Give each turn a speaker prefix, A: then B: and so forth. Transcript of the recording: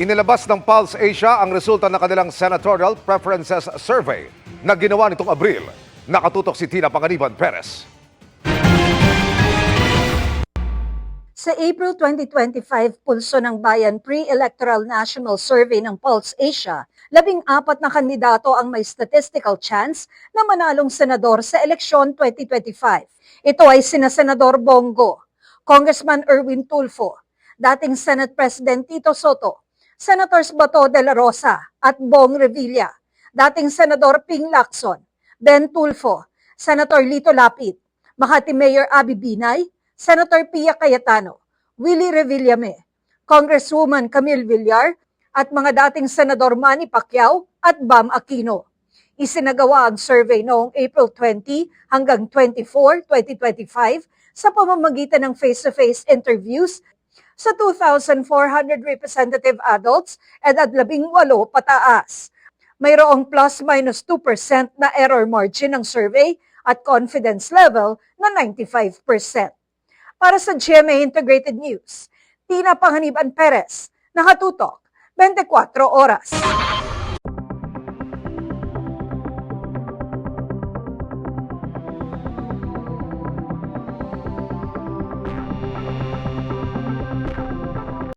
A: Inilabas ng Pulse Asia ang resulta ng kanilang Senatorial Preferences Survey na ginawa nitong Abril. Nakatutok si Tina Panganiban Perez.
B: Sa April 2025 Pulso ng Bayan Pre-Electoral National Survey ng Pulse Asia, 14 na kandidato ang may statistical chance na manalong senador sa eleksyon 2025. Ito ay sina Senador Bongo, Congressman Erwin Tulfo, dating Senate President Tito Soto, Senators Bato de la Rosa at Bong Revilla, dating Senador Ping Lacson, Ben Tulfo, Senator Lito Lapid, Makati Mayor Abby Binay, Senator Pia Cayetano, Willie Revillame, Congresswoman Camille Villar, at mga dating Senador Manny Pacquiao at Bam Aquino. Isinagawa ang survey noong April 20 hanggang 24, 2025 sa pamamagitan ng face-to-face interviews sa 2,400 representative adults edad 18 pataas. Mayroong plus-minus 2% na error margin ng survey at confidence level na 95%. Para sa GMA Integrated News, Tina Panganiban Perez, nakatutok 24 oras.